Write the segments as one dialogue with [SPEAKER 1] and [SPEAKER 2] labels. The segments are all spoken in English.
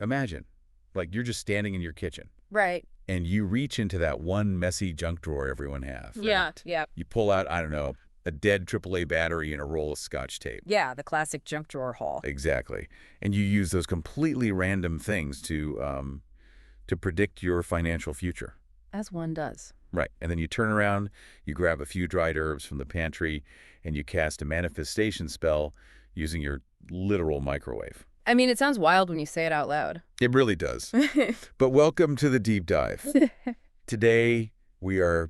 [SPEAKER 1] Imagine, like you're just standing in your kitchen.
[SPEAKER 2] Right.
[SPEAKER 1] And you reach into that one messy junk drawer everyone has. Right?
[SPEAKER 2] Yeah, yeah.
[SPEAKER 1] You pull out, I don't know, a dead AAA battery and a roll of Scotch tape.
[SPEAKER 2] Yeah, the classic junk drawer haul.
[SPEAKER 1] Exactly. And you use those completely random things to predict your financial future.
[SPEAKER 2] As one does.
[SPEAKER 1] Right. And then you turn around, you grab a few dried herbs from the pantry, and you cast a manifestation spell using your literal microwave.
[SPEAKER 2] I mean, it sounds wild when you say it out loud.
[SPEAKER 1] It really does. But welcome to the deep dive. Today, we're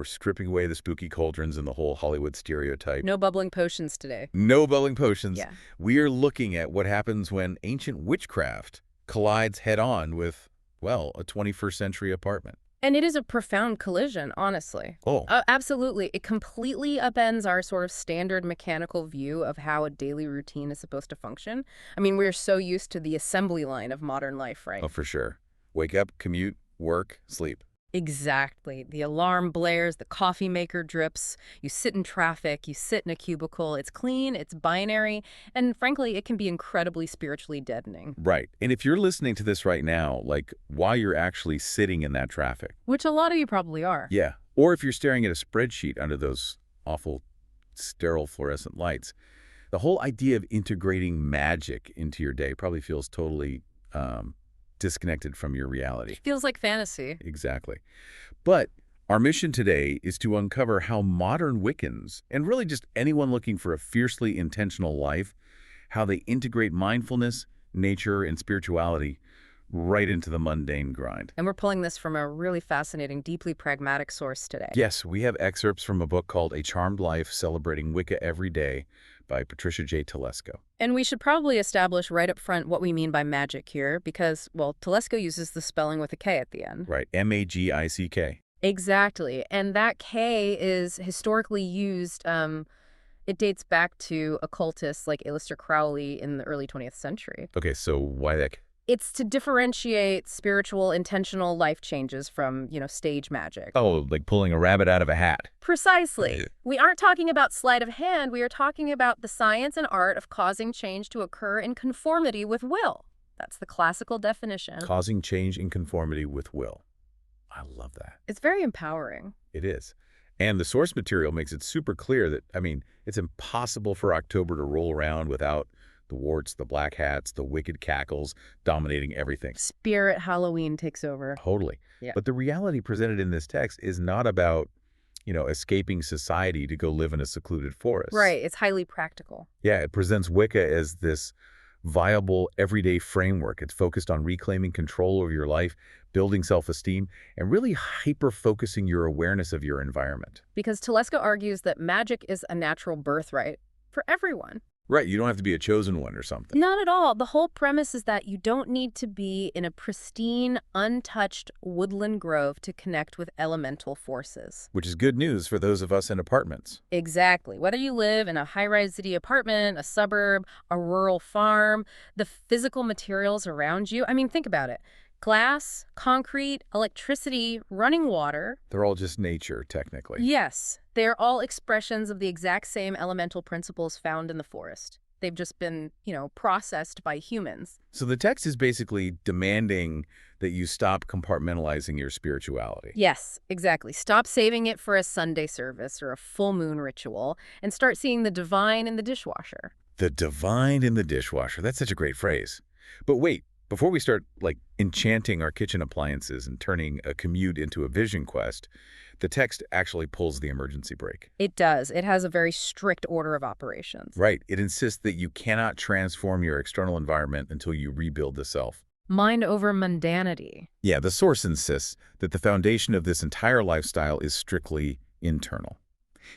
[SPEAKER 1] stripping away the spooky cauldrons and the whole Hollywood stereotype.
[SPEAKER 2] No bubbling potions today.
[SPEAKER 1] No bubbling potions.
[SPEAKER 2] Yeah.
[SPEAKER 1] We are looking at what happens when ancient witchcraft collides head-on with, well, a 21st century apartment.
[SPEAKER 2] And it is a profound collision, honestly.
[SPEAKER 1] Oh.
[SPEAKER 2] Absolutely. It completely upends our sort of standard mechanical view of how a daily routine is supposed to function. I mean, we're so used to the assembly line of modern life, right?
[SPEAKER 1] Oh, for sure. Wake up, commute, work, sleep.
[SPEAKER 2] Exactly. The alarm blares, the coffee maker drips, you sit in traffic, you sit in a cubicle. It's clean, it's binary, and frankly, it can be incredibly spiritually deadening.
[SPEAKER 1] Right. And if you're listening to this right now, like while you're actually sitting in that traffic.
[SPEAKER 2] Which a lot of you probably are.
[SPEAKER 1] Yeah. Or if you're staring at a spreadsheet under those awful sterile fluorescent lights, the whole idea of integrating magic into your day probably feels totally disconnected from your reality.
[SPEAKER 2] Feels like fantasy.
[SPEAKER 1] Exactly. But our mission today is to uncover how modern Wiccans, and really just anyone looking for a fiercely intentional life, how they integrate mindfulness, nature, and spirituality right into the mundane grind.
[SPEAKER 2] And we're pulling this from a really fascinating, deeply pragmatic source today.
[SPEAKER 1] Yes, we have excerpts from a book called A Charmed Life Celebrating Wicca Every Day by Patricia J. Telesco.
[SPEAKER 2] And we should probably establish right up front what we mean by magic here because, well, Telesco uses the spelling with a K at the end.
[SPEAKER 1] Right, M-A-G-I-C-K.
[SPEAKER 2] Exactly. And that K is historically used, it dates back to occultists like Aleister Crowley in the early 20th century.
[SPEAKER 1] Okay, so why that?
[SPEAKER 2] It's to differentiate spiritual, intentional life changes from, stage magic.
[SPEAKER 1] Oh, like pulling a rabbit out of a hat.
[SPEAKER 2] Precisely. We aren't talking about sleight of hand. We are talking about the science and art of causing change to occur in conformity with will. That's the classical definition.
[SPEAKER 1] Causing change in conformity with will. I love that.
[SPEAKER 2] It's very empowering.
[SPEAKER 1] It is. And the source material makes it super clear that, it's impossible for October to roll around without the warts, the black hats, the wicked cackles dominating everything.
[SPEAKER 2] Spirit Halloween takes over.
[SPEAKER 1] Totally.
[SPEAKER 2] Yeah.
[SPEAKER 1] But the reality presented in this text is not about, escaping society to go live in a secluded forest.
[SPEAKER 2] Right. It's highly practical.
[SPEAKER 1] Yeah, it presents Wicca as this viable, everyday framework. It's focused on reclaiming control over your life, building self-esteem, and really hyper-focusing your awareness of your environment.
[SPEAKER 2] Because Telesco argues that magic is a natural birthright for everyone.
[SPEAKER 1] Right, you don't have to be a chosen one or something.
[SPEAKER 2] Not at all. The whole premise is that you don't need to be in a pristine, untouched woodland grove to connect with elemental forces.
[SPEAKER 1] Which is good news for those of us in apartments.
[SPEAKER 2] Exactly. Whether you live in a high-rise city apartment, a suburb, a rural farm, the physical materials around you, think about it. Glass, concrete, electricity, running water.
[SPEAKER 1] They're all just nature, technically.
[SPEAKER 2] Yes, they're all expressions of the exact same elemental principles found in the forest. They've just been, processed by humans.
[SPEAKER 1] So the text is basically demanding that you stop compartmentalizing your spirituality.
[SPEAKER 2] Yes, exactly. Stop saving it for a Sunday service or a full moon ritual and start seeing the divine in the dishwasher.
[SPEAKER 1] The divine in the dishwasher. That's such a great phrase. But wait. Before we start, enchanting our kitchen appliances and turning a commute into a vision quest, the text actually pulls the emergency brake.
[SPEAKER 2] It does. It has a very strict order of operations.
[SPEAKER 1] Right. It insists that you cannot transform your external environment until you rebuild the self.
[SPEAKER 2] Mind over mundanity.
[SPEAKER 1] Yeah, the source insists that the foundation of this entire lifestyle is strictly internal.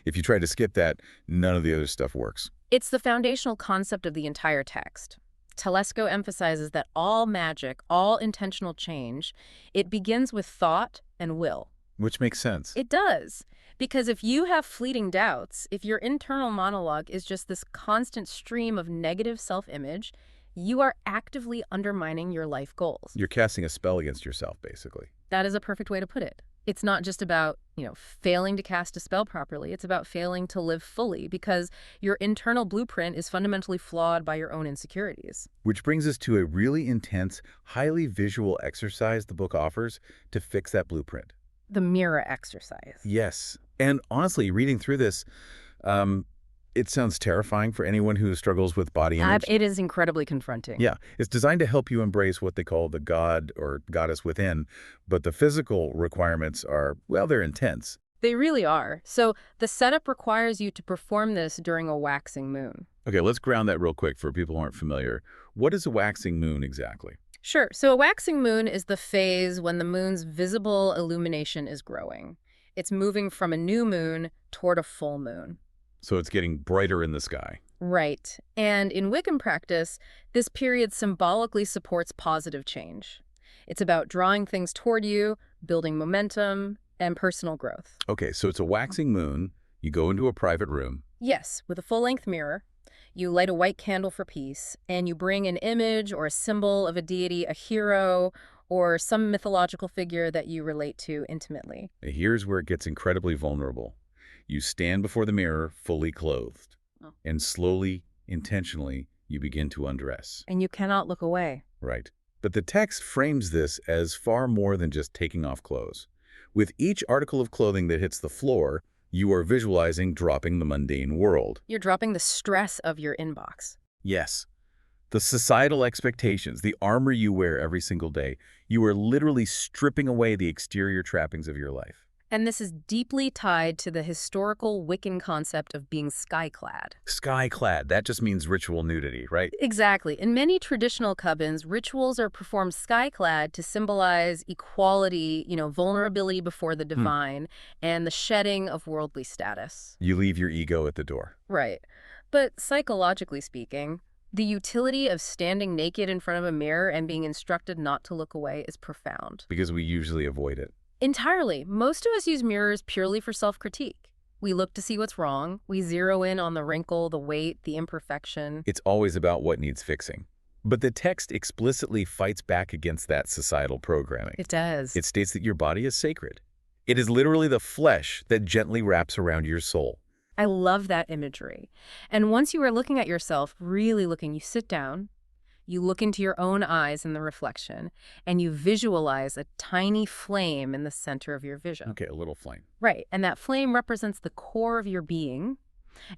[SPEAKER 1] If you try to skip that, none of the other stuff works.
[SPEAKER 2] It's the foundational concept of the entire text. Telesco emphasizes that all magic, all intentional change, it begins with thought and will.
[SPEAKER 1] Which makes sense.
[SPEAKER 2] It does. Because if you have fleeting doubts, if your internal monologue is just this constant stream of negative self-image, you are actively undermining your life goals.
[SPEAKER 1] You're casting a spell against yourself, basically.
[SPEAKER 2] That is a perfect way to put it. It's not just about, failing to cast a spell properly. It's about failing to live fully because your internal blueprint is fundamentally flawed by your own insecurities.
[SPEAKER 1] Which brings us to a really intense, highly visual exercise the book offers to fix that blueprint.
[SPEAKER 2] The mirror exercise.
[SPEAKER 1] Yes. And honestly, reading through this, um, it sounds terrifying for anyone who struggles with body image.
[SPEAKER 2] It is incredibly confronting.
[SPEAKER 1] Yeah, it's designed to help you embrace what they call the god or goddess within, but the physical requirements are, well, they're intense.
[SPEAKER 2] They really are. So the setup requires you to perform this during a waxing moon.
[SPEAKER 1] Okay, let's ground that real quick for people who aren't familiar. What is a waxing moon exactly?
[SPEAKER 2] Sure. So a waxing moon is the phase when the moon's visible illumination is growing. It's moving from a new moon toward a full moon.
[SPEAKER 1] So it's getting brighter in the sky.
[SPEAKER 2] Right. And in Wiccan practice, this period symbolically supports positive change. It's about drawing things toward you, building momentum, and personal growth.
[SPEAKER 1] Okay, so it's a waxing moon. You go into a private room.
[SPEAKER 2] Yes, with a full-length mirror. You light a white candle for peace, and you bring an image or a symbol of a deity, a hero, or some mythological figure that you relate to intimately.
[SPEAKER 1] Here's where it gets incredibly vulnerable. You stand before the mirror, fully clothed, and slowly, intentionally, you begin to undress.
[SPEAKER 2] And you cannot look away.
[SPEAKER 1] Right. But the text frames this as far more than just taking off clothes. With each article of clothing that hits the floor, you are visualizing dropping the mundane world.
[SPEAKER 2] You're dropping the stress of your inbox.
[SPEAKER 1] Yes. The societal expectations, the armor you wear every single day, you are literally stripping away the exterior trappings of your life.
[SPEAKER 2] And this is deeply tied to the historical Wiccan concept of being skyclad.
[SPEAKER 1] Skyclad, that just means ritual nudity, right?
[SPEAKER 2] Exactly. In many traditional covens, rituals are performed skyclad to symbolize equality, vulnerability before the divine, and the shedding of worldly status.
[SPEAKER 1] You leave your ego at the door.
[SPEAKER 2] Right. But psychologically speaking, the utility of standing naked in front of a mirror and being instructed not to look away is profound.
[SPEAKER 1] Because we usually avoid it.
[SPEAKER 2] Entirely. Most of us use mirrors purely for self-critique. We look to see what's wrong. We zero in on the wrinkle, the weight, the imperfection.
[SPEAKER 1] It's always about what needs fixing. But the text explicitly fights back against that societal programming.
[SPEAKER 2] It does.
[SPEAKER 1] It states that your body is sacred. It is literally the flesh that gently wraps around your soul.
[SPEAKER 2] I love that imagery. And once you are looking at yourself, really looking, you sit down, you look into your own eyes in the reflection, and you visualize a tiny flame in the center of your vision.
[SPEAKER 1] Okay, a little flame.
[SPEAKER 2] Right, and that flame represents the core of your being.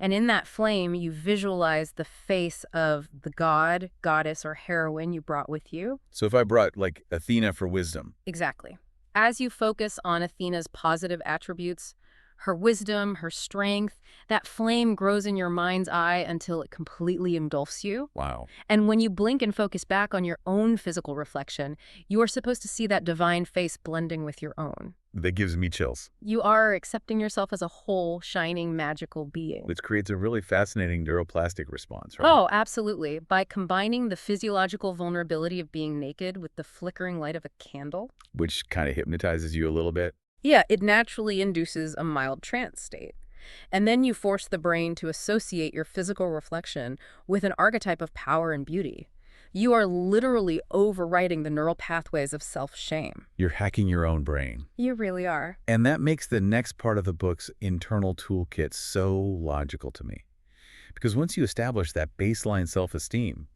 [SPEAKER 2] And in that flame, you visualize the face of the god, goddess, or heroine you brought with you.
[SPEAKER 1] So if I brought, like, Athena for wisdom.
[SPEAKER 2] Exactly. As you focus on Athena's positive attributes, her wisdom, her strength, that flame grows in your mind's eye until it completely engulfs you.
[SPEAKER 1] Wow.
[SPEAKER 2] And when you blink and focus back on your own physical reflection, you are supposed to see that divine face blending with your own.
[SPEAKER 1] That gives me chills.
[SPEAKER 2] You are accepting yourself as a whole, shining, magical being.
[SPEAKER 1] Which creates a really fascinating neuroplastic response, right?
[SPEAKER 2] Oh, absolutely. By combining the physiological vulnerability of being naked with the flickering light of a candle.
[SPEAKER 1] Which kind of hypnotizes you a little bit.
[SPEAKER 2] Yeah, it naturally induces a mild trance state. And then you force the brain to associate your physical reflection with an archetype of power and beauty. You are literally overwriting the neural pathways of self-shame.
[SPEAKER 1] You're hacking your own brain.
[SPEAKER 2] You really are.
[SPEAKER 1] And that makes the next part of the book's internal toolkit so logical to me. Because once you establish that baseline self-esteem,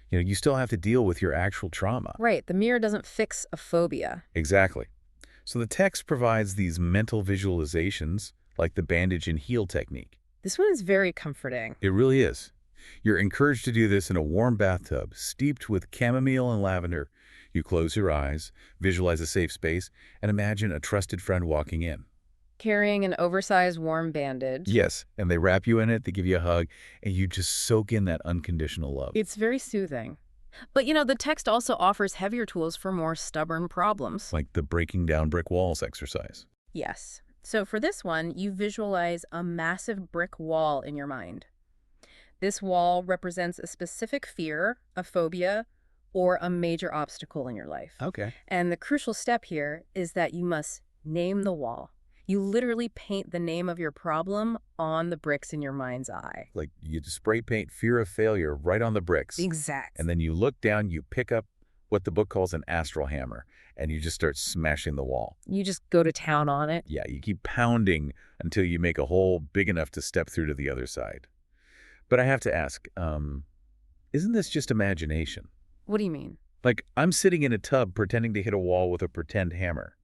[SPEAKER 1] you still have to deal with your actual trauma.
[SPEAKER 2] Right. The mirror doesn't fix a phobia.
[SPEAKER 1] Exactly. So the text provides these mental visualizations, like the bandage and heal technique.
[SPEAKER 2] This one is very comforting.
[SPEAKER 1] It really is. You're encouraged to do this in a warm bathtub, steeped with chamomile and lavender. You close your eyes, visualize a safe space, and imagine a trusted friend walking in.
[SPEAKER 2] Carrying an oversized warm bandage.
[SPEAKER 1] Yes, and they wrap you in it, they give you a hug, and you just soak in that unconditional love.
[SPEAKER 2] It's very soothing. But, the text also offers heavier tools for more stubborn problems.
[SPEAKER 1] Like the breaking down brick walls exercise.
[SPEAKER 2] Yes. So for this one, you visualize a massive brick wall in your mind. This wall represents a specific fear, a phobia, or a major obstacle in your life.
[SPEAKER 1] Okay.
[SPEAKER 2] And the crucial step here is that you must name the wall. You literally paint the name of your problem on the bricks in your mind's eye.
[SPEAKER 1] Like you spray paint fear of failure right on the bricks.
[SPEAKER 2] Exact.
[SPEAKER 1] And then you look down, you pick up what the book calls an astral hammer, and you just start smashing the wall.
[SPEAKER 2] You just go to town on it.
[SPEAKER 1] Yeah, you keep pounding until you make a hole big enough to step through to the other side. But I have to ask, isn't this just imagination?
[SPEAKER 2] What do you mean?
[SPEAKER 1] Like, I'm sitting in a tub pretending to hit a wall with a pretend hammer.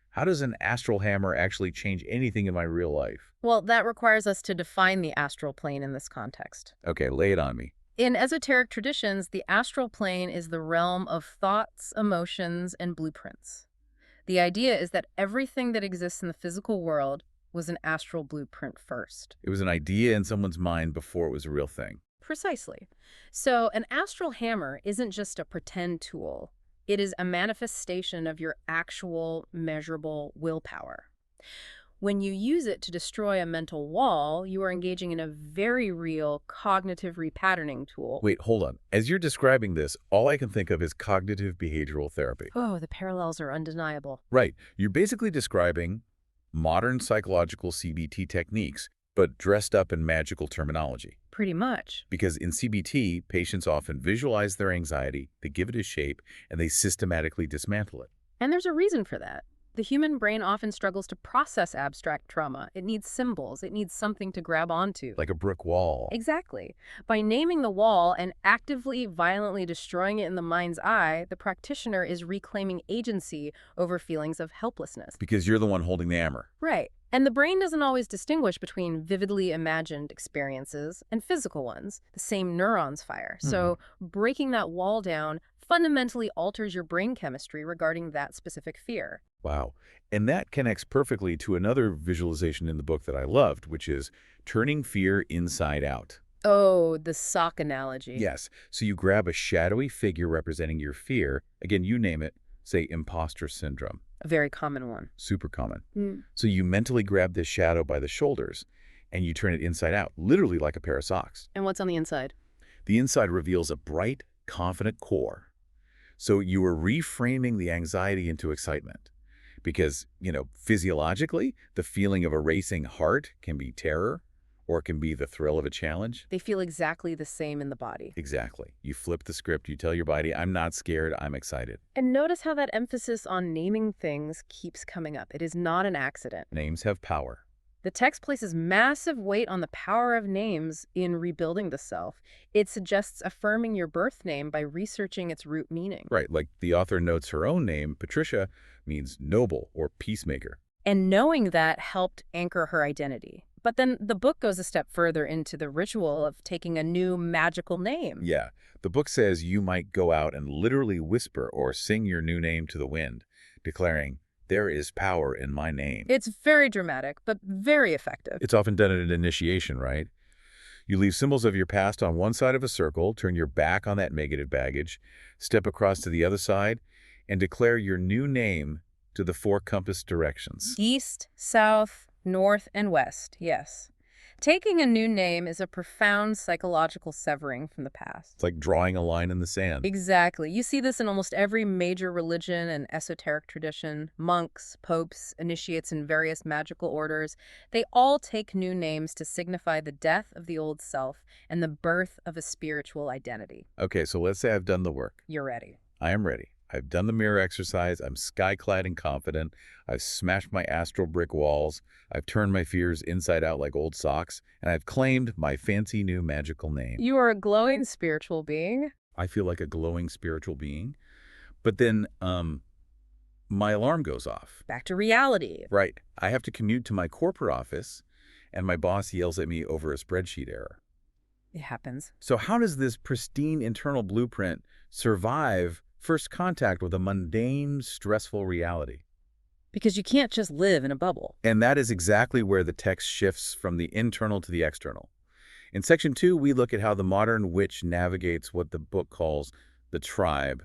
[SPEAKER 1] How does an astral hammer actually change anything in my real life?
[SPEAKER 2] Well, that requires us to define the astral plane in this context.
[SPEAKER 1] Okay, lay it on me.
[SPEAKER 2] In esoteric traditions, the astral plane is the realm of thoughts, emotions, and blueprints. The idea is that everything that exists in the physical world was an astral blueprint first.
[SPEAKER 1] It was an idea in someone's mind before it was a real thing.
[SPEAKER 2] Precisely. So an astral hammer isn't just a pretend tool. It is a manifestation of your actual, measurable willpower. When you use it to destroy a mental wall, you are engaging in a very real cognitive repatterning tool.
[SPEAKER 1] Wait, hold on. As you're describing this, all I can think of is cognitive behavioral therapy.
[SPEAKER 2] Oh, the parallels are undeniable.
[SPEAKER 1] Right. You're basically describing modern psychological CBT techniques, but dressed up in magical terminology.
[SPEAKER 2] Pretty much.
[SPEAKER 1] Because in CBT, patients often visualize their anxiety, they give it a shape, and they systematically dismantle it.
[SPEAKER 2] And there's a reason for that. The human brain often struggles to process abstract trauma. It needs symbols. It needs something to grab onto.
[SPEAKER 1] Like a brick wall.
[SPEAKER 2] Exactly. By naming the wall and actively, violently destroying it in the mind's eye, the practitioner is reclaiming agency over feelings of helplessness.
[SPEAKER 1] Because you're the one holding the hammer.
[SPEAKER 2] Right. And the brain doesn't always distinguish between vividly imagined experiences and physical ones. The same neurons fire. So breaking that wall down fundamentally alters your brain chemistry regarding that specific fear.
[SPEAKER 1] Wow. And that connects perfectly to another visualization in the book that I loved, which is turning fear inside out.
[SPEAKER 2] Oh, the sock analogy.
[SPEAKER 1] Yes. So you grab a shadowy figure representing your fear. Again, you name it, say imposter syndrome.
[SPEAKER 2] A very common one.
[SPEAKER 1] Super common. So you mentally grab this shadow by the shoulders and you turn it inside out, literally like a pair of socks.
[SPEAKER 2] And what's on the inside?
[SPEAKER 1] The inside reveals a bright, confident core. So you are reframing the anxiety into excitement. Because, physiologically, the feeling of a racing heart can be terror, or it can be the thrill of a challenge.
[SPEAKER 2] They feel exactly the same in the body.
[SPEAKER 1] Exactly. You flip the script, you tell your body, I'm not scared, I'm excited.
[SPEAKER 2] And notice how that emphasis on naming things keeps coming up. It is not an accident.
[SPEAKER 1] Names have power.
[SPEAKER 2] The text places massive weight on the power of names in rebuilding the self. It suggests affirming your birth name by researching its root meaning.
[SPEAKER 1] Right, like the author notes her own name, Patricia, means noble or peacemaker.
[SPEAKER 2] And knowing that helped anchor her identity. But then the book goes a step further into the ritual of taking a new magical name.
[SPEAKER 1] Yeah, the book says you might go out and literally whisper or sing your new name to the wind, declaring, there is power in my name.
[SPEAKER 2] It's very dramatic, but very effective.
[SPEAKER 1] It's often done at an initiation, right? You leave symbols of your past on one side of a circle, turn your back on that negative baggage, step across to the other side, and declare your new name to the four compass directions.
[SPEAKER 2] East, south, north, and west, yes. Taking a new name is a profound psychological severing from the past.
[SPEAKER 1] It's like drawing a line in the sand.
[SPEAKER 2] Exactly. You see this in almost every major religion and esoteric tradition. Monks, popes, initiates in various magical orders. They all take new names to signify the death of the old self and the birth of a spiritual identity.
[SPEAKER 1] Okay, so let's say I've done the work.
[SPEAKER 2] You're ready.
[SPEAKER 1] I am ready. I've done the mirror exercise. I'm sky-clad and confident. I've smashed my astral brick walls. I've turned my fears inside out like old socks. And I've claimed my fancy new magical name.
[SPEAKER 2] You are a glowing spiritual being.
[SPEAKER 1] I feel like a glowing spiritual being. But then, my alarm goes off.
[SPEAKER 2] Back to reality.
[SPEAKER 1] Right. I have to commute to my corporate office, and my boss yells at me over a spreadsheet error.
[SPEAKER 2] It happens.
[SPEAKER 1] So how does this pristine internal blueprint survive first contact with a mundane, stressful reality?
[SPEAKER 2] Because you can't just live in a bubble.
[SPEAKER 1] And that is exactly where the text shifts from the internal to the external. In Section 2, we look at how the modern witch navigates what the book calls the tribe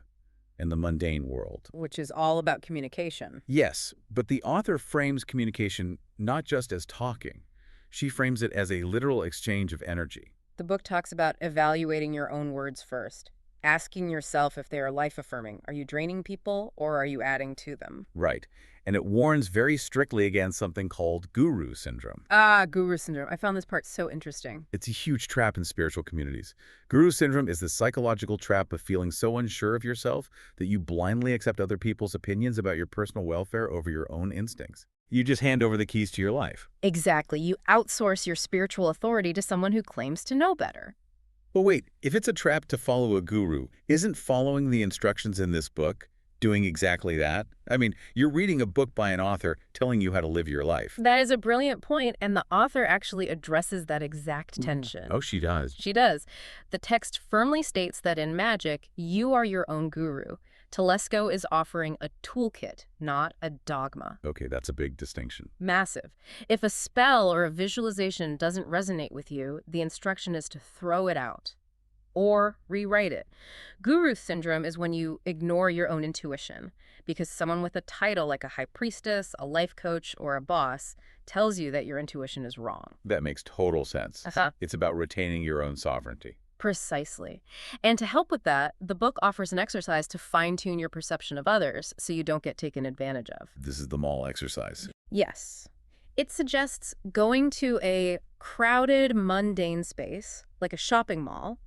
[SPEAKER 1] and the mundane world.
[SPEAKER 2] Which is all about communication.
[SPEAKER 1] Yes, but the author frames communication not just as talking. She frames it as a literal exchange of energy.
[SPEAKER 2] The book talks about evaluating your own words first. asking yourself if they are life-affirming. Are you draining people or are you adding to them?
[SPEAKER 1] Right. And it warns very strictly against something called guru syndrome.
[SPEAKER 2] Ah, guru syndrome. I found this part so interesting.
[SPEAKER 1] It's a huge trap in spiritual communities. Guru syndrome is the psychological trap of feeling so unsure of yourself that you blindly accept other people's opinions about your personal welfare over your own instincts. You just hand over the keys to your life.
[SPEAKER 2] Exactly. You outsource your spiritual authority to someone who claims to know better.
[SPEAKER 1] But wait, if it's a trap to follow a guru, isn't following the instructions in this book doing exactly that? I mean, you're reading a book by an author telling you how to live your life.
[SPEAKER 2] That is a brilliant point, and the author actually addresses that exact tension.
[SPEAKER 1] Oh, she does.
[SPEAKER 2] She does. The text firmly states that in magic, you are your own guru. Telesco is offering a toolkit, not a dogma.
[SPEAKER 1] Okay, that's a big distinction.
[SPEAKER 2] Massive. If a spell or a visualization doesn't resonate with you, the instruction is to throw it out or rewrite it. Guru syndrome is when you ignore your own intuition because someone with a title like a high priestess, a life coach, or a boss tells you that your intuition is wrong.
[SPEAKER 1] That makes total sense.
[SPEAKER 2] Uh-huh.
[SPEAKER 1] It's about retaining your own sovereignty.
[SPEAKER 2] Precisely. And to help with that, the book offers an exercise to fine-tune your perception of others so you don't get taken advantage of.
[SPEAKER 1] This is the mall exercise.
[SPEAKER 2] Yes. It suggests going to a crowded, mundane space, like a shopping mall,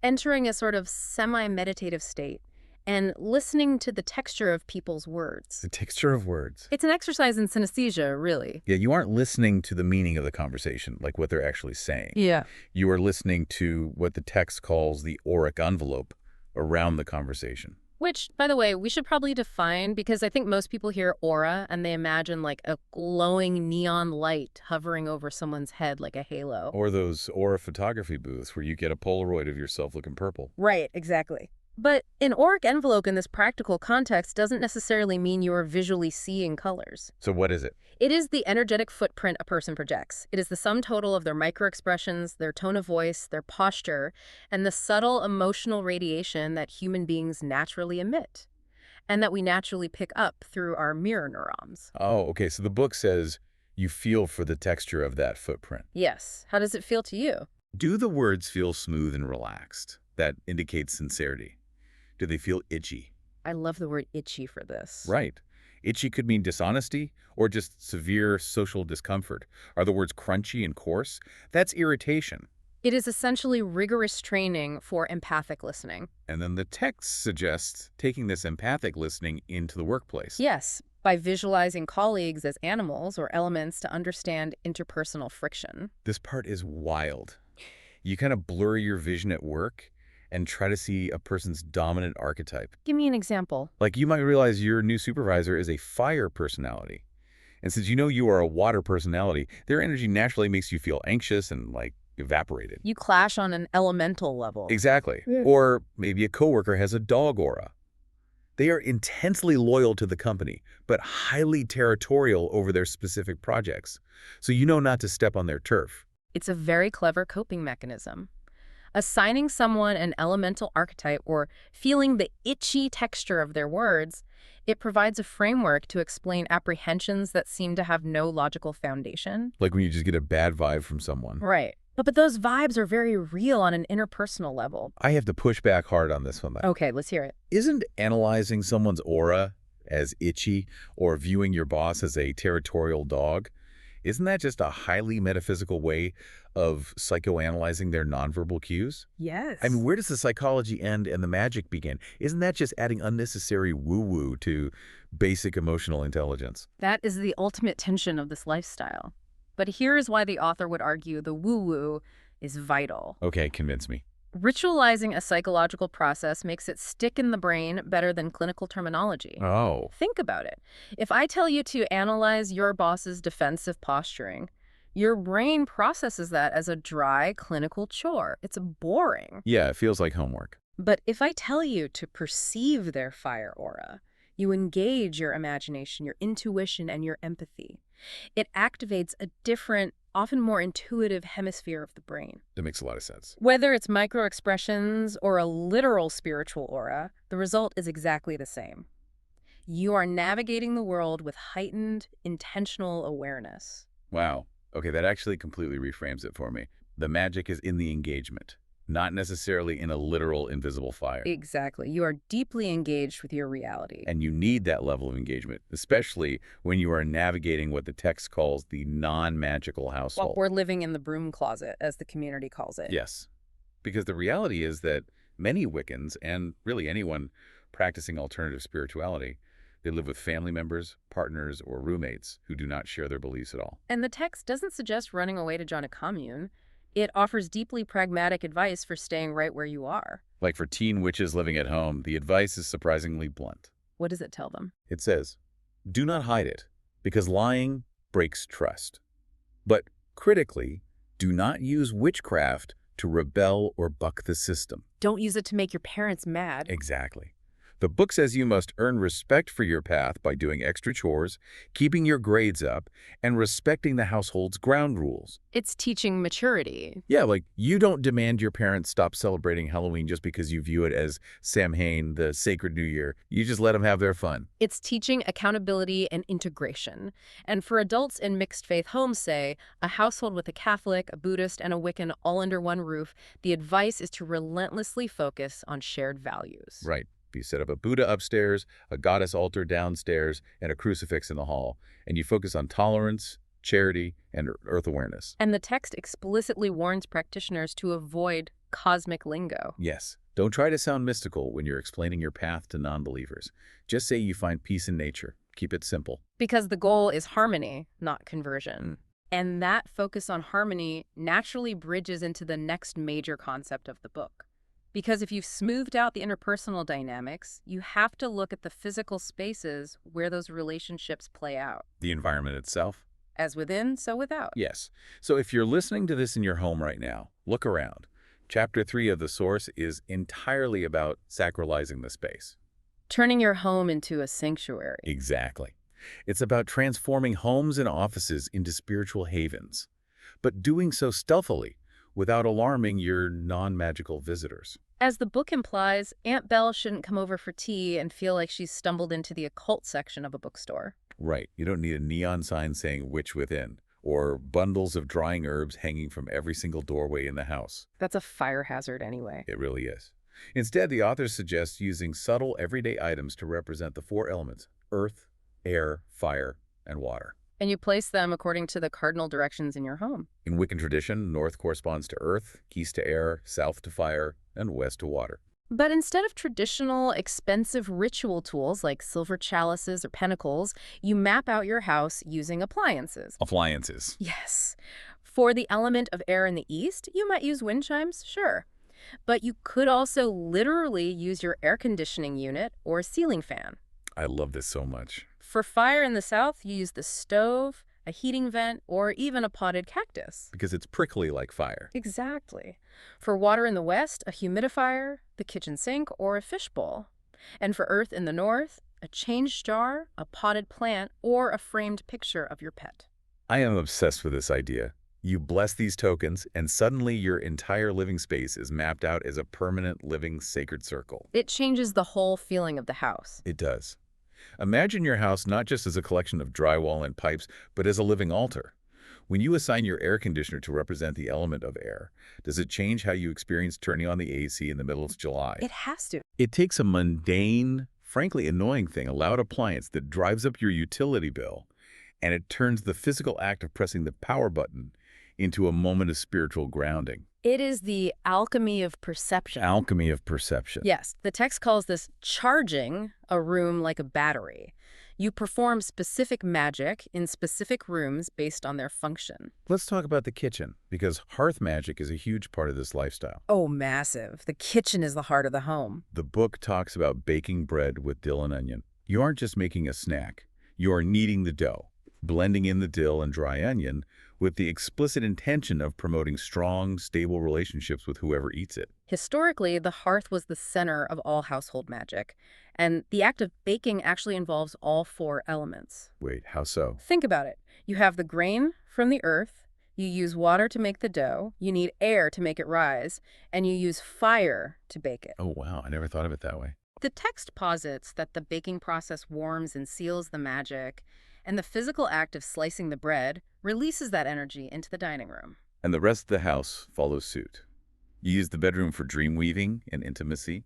[SPEAKER 2] entering a sort of semi-meditative state, and listening to the texture of people's words.
[SPEAKER 1] The texture of words.
[SPEAKER 2] It's an exercise in synesthesia, really.
[SPEAKER 1] Yeah, you aren't listening to the meaning of the conversation, like what they're actually saying.
[SPEAKER 2] Yeah.
[SPEAKER 1] You are listening to what the text calls the auric envelope around the conversation.
[SPEAKER 2] Which, by the way, we should probably define because I think most people hear aura and they imagine like a glowing neon light hovering over someone's head like a halo.
[SPEAKER 1] Or those aura photography booths where you get a Polaroid of yourself looking purple.
[SPEAKER 2] Right, exactly. But an auric envelope in this practical context doesn't necessarily mean you are visually seeing colors.
[SPEAKER 1] So what is it?
[SPEAKER 2] It is the energetic footprint a person projects. It is the sum total of their microexpressions, their tone of voice, their posture, and the subtle emotional radiation that human beings naturally emit, and that we naturally pick up through our mirror neurons.
[SPEAKER 1] Oh, okay. So the book says you feel for the texture of that footprint.
[SPEAKER 2] Yes. How does it feel to you?
[SPEAKER 1] Do the words feel smooth and relaxed? That indicates sincerity. Do they feel itchy?
[SPEAKER 2] I love the word itchy for this.
[SPEAKER 1] Right. Itchy could mean dishonesty or just severe social discomfort. Are the words crunchy and coarse? That's irritation.
[SPEAKER 2] It is essentially rigorous training for empathic listening.
[SPEAKER 1] And then the text suggests taking this empathic listening into the workplace.
[SPEAKER 2] Yes, by visualizing colleagues as animals or elements to understand interpersonal friction.
[SPEAKER 1] This part is wild. You kind of blur your vision at work and try to see a person's dominant archetype.
[SPEAKER 2] Give me an example.
[SPEAKER 1] Like you might realize your new supervisor is a fire personality. And since you know you are a water personality, their energy naturally makes you feel anxious and like evaporated.
[SPEAKER 2] You clash on an elemental level.
[SPEAKER 1] Exactly.
[SPEAKER 2] Yeah.
[SPEAKER 1] Or maybe a coworker has a dog aura. They are intensely loyal to the company, but highly territorial over their specific projects. So you know not to step on their turf.
[SPEAKER 2] It's a very clever coping mechanism. Assigning someone an elemental archetype or feeling the itchy texture of their words, it provides a framework to explain apprehensions that seem to have no logical foundation.
[SPEAKER 1] Like when you just get a bad vibe from someone.
[SPEAKER 2] Right. But those vibes are very real on an interpersonal level.
[SPEAKER 1] I have to push back hard on this one, though.
[SPEAKER 2] Okay, let's hear it.
[SPEAKER 1] Isn't analyzing someone's aura as itchy or viewing your boss as a territorial dog, isn't that just a highly metaphysical way of psychoanalyzing their nonverbal cues?
[SPEAKER 2] Yes.
[SPEAKER 1] I mean, where does the psychology end and the magic begin? Isn't that just adding unnecessary woo-woo to basic emotional intelligence?
[SPEAKER 2] That is the ultimate tension of this lifestyle. But here is why the author would argue the woo-woo is vital.
[SPEAKER 1] Okay, convince me.
[SPEAKER 2] Ritualizing a psychological process makes it stick in the brain better than clinical terminology.
[SPEAKER 1] Oh.
[SPEAKER 2] Think about it. If I tell you to analyze your boss's defensive posturing, your brain processes that as a dry clinical chore. It's boring.
[SPEAKER 1] Yeah, it feels like homework.
[SPEAKER 2] But if I tell you to perceive their fire aura, you engage your imagination, your intuition, and your empathy. It activates a different, often more intuitive hemisphere of the brain.
[SPEAKER 1] That makes a lot of sense.
[SPEAKER 2] Whether it's microexpressions or a literal spiritual aura, the result is exactly the same. You are navigating the world with heightened, intentional awareness.
[SPEAKER 1] Wow. Okay, that actually completely reframes it for me. The magic is in the engagement, not necessarily in a literal invisible fire.
[SPEAKER 2] Exactly. You are deeply engaged with your reality.
[SPEAKER 1] And you need that level of engagement, especially when you are navigating what the text calls the non-magical
[SPEAKER 2] Well,
[SPEAKER 1] household.
[SPEAKER 2] we're living in the broom closet, as the community calls it.
[SPEAKER 1] Yes, because the reality is that many Wiccans, and really anyone practicing alternative spirituality, they live with family members, partners, or roommates who do not share their beliefs at all.
[SPEAKER 2] And the text doesn't suggest running away to join a commune. It offers deeply pragmatic advice for staying right where you are.
[SPEAKER 1] Like for teen witches living at home, the advice is surprisingly blunt.
[SPEAKER 2] What does it tell them?
[SPEAKER 1] It says, do not hide it, because lying breaks trust. But critically, do not use witchcraft to rebel or buck the system.
[SPEAKER 2] Don't use it to make your parents mad.
[SPEAKER 1] Exactly. The book says you must earn respect for your path by doing extra chores, keeping your grades up, and respecting the household's ground rules.
[SPEAKER 2] It's teaching maturity.
[SPEAKER 1] Yeah, like you don't demand your parents stop celebrating Halloween just because you view it as Samhain, the sacred New Year. You just let them have their fun.
[SPEAKER 2] It's teaching accountability and integration. And for adults in mixed faith homes, say, a household with a Catholic, a Buddhist, and a Wiccan all under one roof, the advice is to relentlessly focus on shared values.
[SPEAKER 1] Right. You set up a Buddha upstairs, a goddess altar downstairs, and a crucifix in the hall. And you focus on tolerance, charity, and earth awareness.
[SPEAKER 2] And the text explicitly warns practitioners to avoid cosmic lingo.
[SPEAKER 1] Yes. Don't try to sound mystical when you're explaining your path to non-believers. Just say you find peace in nature. Keep it simple.
[SPEAKER 2] Because the goal is harmony, not conversion. And that focus on harmony naturally bridges into the next major concept of the book. Because if you've smoothed out the interpersonal dynamics, you have to look at the physical spaces where those relationships play out.
[SPEAKER 1] The environment itself?
[SPEAKER 2] As within, so without.
[SPEAKER 1] Yes. So if you're listening to this in your home right now, look around. Chapter 3 of The Source is entirely about sacralizing the space.
[SPEAKER 2] Turning your home into a sanctuary.
[SPEAKER 1] Exactly. It's about transforming homes and offices into spiritual havens, but doing so stealthily, without alarming your non-magical visitors.
[SPEAKER 2] As the book implies, Aunt Belle shouldn't come over for tea and feel like she's stumbled into the occult section of a bookstore.
[SPEAKER 1] Right. You don't need a neon sign saying "Witch Within," or bundles of drying herbs hanging from every single doorway in the house.
[SPEAKER 2] That's a fire hazard anyway.
[SPEAKER 1] It really is. Instead, the author suggests using subtle, everyday items to represent the 4 elements: earth, air, fire, and water.
[SPEAKER 2] And you place them according to the cardinal directions in your home.
[SPEAKER 1] In Wiccan tradition, north corresponds to earth, east to air, south to fire, and west to water.
[SPEAKER 2] But instead of traditional, expensive ritual tools like silver chalices or pentacles, you map out your house using appliances.
[SPEAKER 1] Appliances.
[SPEAKER 2] Yes. For the element of air in the east, you might use wind chimes, sure. But you could also literally use your air conditioning unit or ceiling fan.
[SPEAKER 1] I love this so much.
[SPEAKER 2] For fire in the south, you use the stove, a heating vent, or even a potted cactus.
[SPEAKER 1] Because it's prickly like fire.
[SPEAKER 2] Exactly. For water in the west, a humidifier, the kitchen sink, or a fishbowl. And for earth in the north, a change jar, a potted plant, or a framed picture of your pet.
[SPEAKER 1] I am obsessed with this idea. You bless these tokens, and suddenly your entire living space is mapped out as a permanent living sacred circle.
[SPEAKER 2] It changes the whole feeling of the house.
[SPEAKER 1] It does. Imagine your house not just as a collection of drywall and pipes, but as a living altar. When you assign your air conditioner to represent the element of air, does it change how you experience turning on the AC in the middle of July?
[SPEAKER 2] It has to.
[SPEAKER 1] It takes a mundane, frankly annoying thing, a loud appliance that drives up your utility bill, and it turns the physical act of pressing the power button into a moment of spiritual grounding.
[SPEAKER 2] It is the alchemy of perception.
[SPEAKER 1] Alchemy of perception.
[SPEAKER 2] Yes, the text calls this charging a room like a battery. You perform specific magic in specific rooms based on their function.
[SPEAKER 1] Let's talk about the kitchen, because hearth magic is a huge part of this lifestyle.
[SPEAKER 2] Oh, massive. The kitchen is the heart of the home.
[SPEAKER 1] The book talks about baking bread with dill and onion. You aren't just making a snack. You are kneading the dough, blending in the dill and dry onion with the explicit intention of promoting strong, stable relationships with whoever eats it.
[SPEAKER 2] Historically, the hearth was the center of all household magic, and the act of baking actually involves all 4 elements.
[SPEAKER 1] Wait, how so?
[SPEAKER 2] Think about it. You have the grain from the earth, you use water to make the dough, you need air to make it rise, and you use fire to bake it.
[SPEAKER 1] Oh, wow, I never thought of it that way.
[SPEAKER 2] The text posits that the baking process warms and seals the magic, and the physical act of slicing the bread releases that energy into the dining room.
[SPEAKER 1] And the rest of the house follows suit. You use the bedroom for dream weaving and intimacy.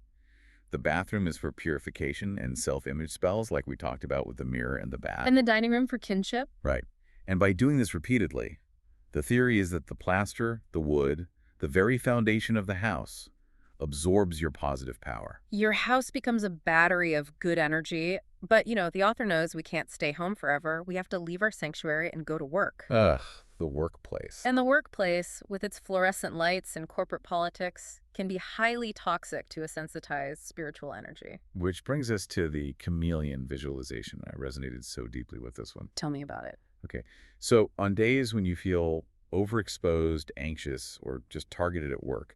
[SPEAKER 1] The bathroom is for purification and self-image spells, like we talked about with the mirror and the bath.
[SPEAKER 2] And the dining room for kinship?
[SPEAKER 1] Right. And by doing this repeatedly, the theory is that the plaster, the wood, the very foundation of the house absorbs your positive power.
[SPEAKER 2] Your house becomes a battery of good energy, but, the author knows we can't stay home forever. We have to leave our sanctuary and go to work.
[SPEAKER 1] Ugh, the workplace.
[SPEAKER 2] And the workplace, with its fluorescent lights and corporate politics, can be highly toxic to a sensitized spiritual energy.
[SPEAKER 1] Which brings us to the chameleon visualization. I resonated so deeply with this one.
[SPEAKER 2] Tell me about it.
[SPEAKER 1] Okay, so on days when you feel overexposed, anxious, or just targeted at work,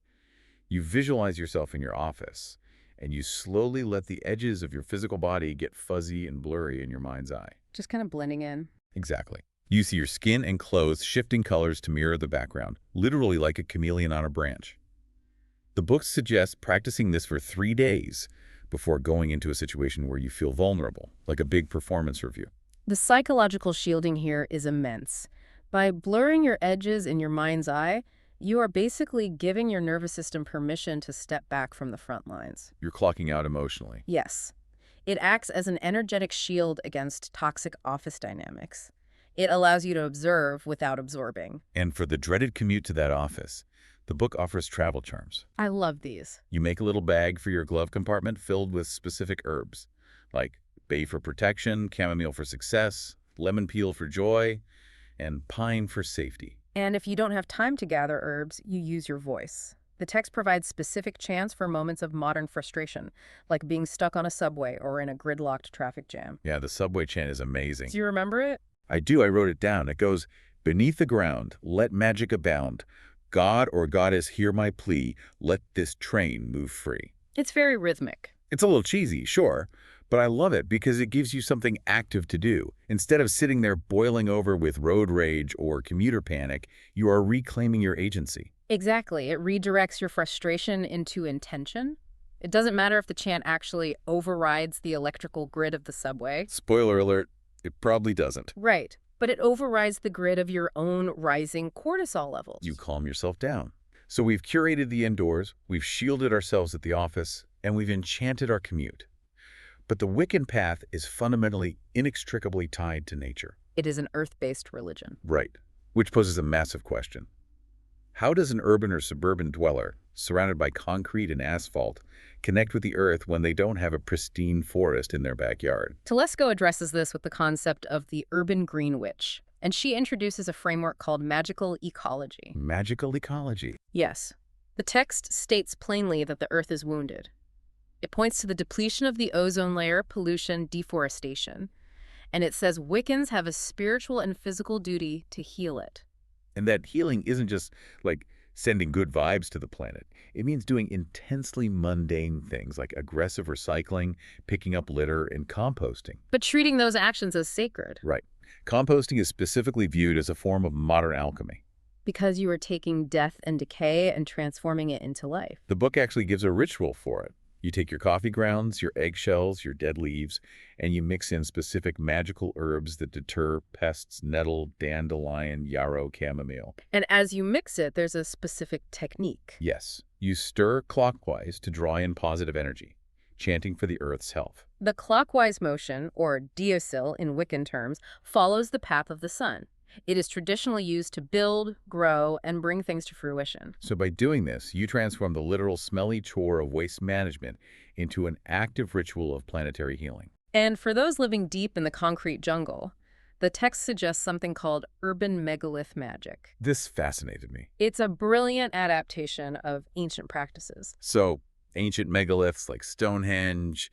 [SPEAKER 1] you visualize yourself in your office, and you slowly let the edges of your physical body get fuzzy and blurry in your mind's eye.
[SPEAKER 2] Just kind of blending in.
[SPEAKER 1] Exactly. You see your skin and clothes shifting colors to mirror the background, literally like a chameleon on a branch. The book suggests practicing this for 3 days before going into a situation where you feel vulnerable, like a big performance review.
[SPEAKER 2] The psychological shielding here is immense. By blurring your edges in your mind's eye, you are basically giving your nervous system permission to step back from the front lines.
[SPEAKER 1] You're clocking out emotionally.
[SPEAKER 2] Yes. It acts as an energetic shield against toxic office dynamics. It allows you to observe without absorbing.
[SPEAKER 1] And for the dreaded commute to that office, the book offers travel charms.
[SPEAKER 2] I love these.
[SPEAKER 1] You make a little bag for your glove compartment filled with specific herbs, like bay for protection, chamomile for success, lemon peel for joy, and pine for safety.
[SPEAKER 2] And if you don't have time to gather herbs, you use your voice. The text provides specific chants for moments of modern frustration, like being stuck on a subway or in a gridlocked traffic jam.
[SPEAKER 1] Yeah, the subway chant is amazing.
[SPEAKER 2] Do you remember it?
[SPEAKER 1] I do. I wrote it down. It goes, "Beneath the ground, let magic abound. God or goddess, hear my plea. Let this train move free."
[SPEAKER 2] It's very rhythmic.
[SPEAKER 1] It's a little cheesy, sure, but I love it because it gives you something active to do. Instead of sitting there boiling over with road rage or commuter panic, you are reclaiming your agency.
[SPEAKER 2] Exactly. It redirects your frustration into intention. It doesn't matter if the chant actually overrides the electrical grid of the subway.
[SPEAKER 1] Spoiler alert, it probably doesn't.
[SPEAKER 2] Right. But it overrides the grid of your own rising cortisol levels.
[SPEAKER 1] You calm yourself down. So we've curated the indoors, we've shielded ourselves at the office, and we've enchanted our commute. But the Wiccan path is fundamentally inextricably tied to nature.
[SPEAKER 2] It is an earth-based religion.
[SPEAKER 1] Right. Which poses a massive question. How does an urban or suburban dweller, surrounded by concrete and asphalt, connect with the earth when they don't have a pristine forest in their backyard?
[SPEAKER 2] Telesco addresses this with the concept of the urban green witch, and she introduces a framework called magical ecology.
[SPEAKER 1] Magical ecology.
[SPEAKER 2] Yes. The text states plainly that the earth is wounded. It points to the depletion of the ozone layer, pollution, deforestation. And it says Wiccans have a spiritual and physical duty to heal it.
[SPEAKER 1] And that healing isn't just like sending good vibes to the planet. It means doing intensely mundane things like aggressive recycling, picking up litter, and composting.
[SPEAKER 2] But treating those actions as sacred.
[SPEAKER 1] Right. Composting is specifically viewed as a form of modern alchemy.
[SPEAKER 2] Because you are taking death and decay and transforming it into life.
[SPEAKER 1] The book actually gives a ritual for it. You take your coffee grounds, your eggshells, your dead leaves, and you mix in specific magical herbs that deter pests: nettle, dandelion, yarrow, chamomile.
[SPEAKER 2] And as you mix it, there's a specific technique.
[SPEAKER 1] Yes, you stir clockwise to draw in positive energy, chanting for the earth's health.
[SPEAKER 2] The clockwise motion, or deosil in Wiccan terms, follows the path of the sun. It is traditionally used to build, grow, and bring things to fruition.
[SPEAKER 1] So by doing this, you transform the literal smelly chore of waste management into an active ritual of planetary healing.
[SPEAKER 2] And for those living deep in the concrete jungle, the text suggests something called urban megalith magic.
[SPEAKER 1] This fascinated me.
[SPEAKER 2] It's a brilliant adaptation of ancient practices.
[SPEAKER 1] So ancient megaliths like Stonehenge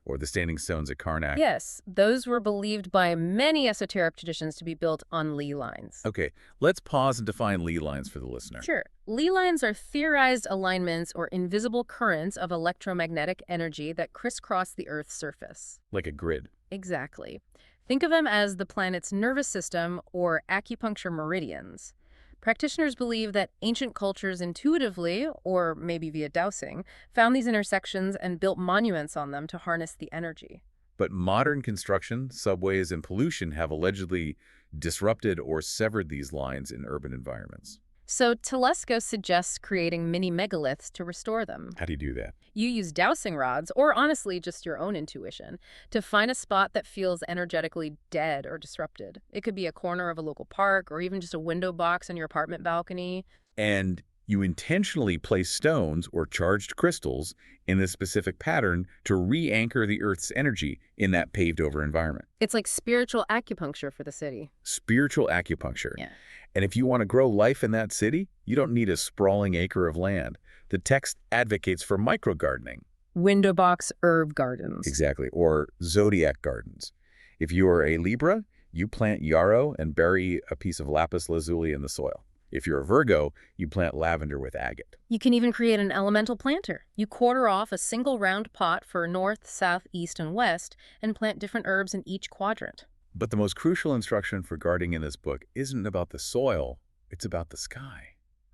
[SPEAKER 1] or the standing stones at Karnak.
[SPEAKER 2] Yes, those were believed by many esoteric traditions to be built on ley lines.
[SPEAKER 1] Okay, let's pause and define ley lines for the listener.
[SPEAKER 2] Sure. Ley lines are theorized alignments or invisible currents of electromagnetic energy that crisscross the Earth's surface.
[SPEAKER 1] Like a grid.
[SPEAKER 2] Exactly. Think of them as the planet's nervous system or acupuncture meridians. Practitioners believe that ancient cultures intuitively, or maybe via dowsing, found these intersections and built monuments on them to harness the energy.
[SPEAKER 1] But modern construction, subways, and pollution have allegedly disrupted or severed these lines in urban environments.
[SPEAKER 2] So Telesco suggests creating mini megaliths to restore them.
[SPEAKER 1] How do you do that?
[SPEAKER 2] You use dowsing rods, or honestly just your own intuition, to find a spot that feels energetically dead or disrupted. It could be a corner of a local park or even just a window box on your apartment balcony.
[SPEAKER 1] And you intentionally place stones or charged crystals in this specific pattern to re-anchor the Earth's energy in that paved-over environment.
[SPEAKER 2] It's like spiritual acupuncture for the city.
[SPEAKER 1] Spiritual acupuncture.
[SPEAKER 2] Yeah.
[SPEAKER 1] And if you want to grow life in that city, you don't need a sprawling acre of land. The text advocates for microgardening.
[SPEAKER 2] Window box herb gardens.
[SPEAKER 1] Exactly, or zodiac gardens. If you are a Libra, you plant yarrow and bury a piece of lapis lazuli in the soil. If you're a Virgo, you plant lavender with agate.
[SPEAKER 2] You can even create an elemental planter. You quarter off a single round pot for north, south, east, and west and plant different herbs in each quadrant.
[SPEAKER 1] But the most crucial instruction for gardening in this book isn't about the soil, it's about the sky.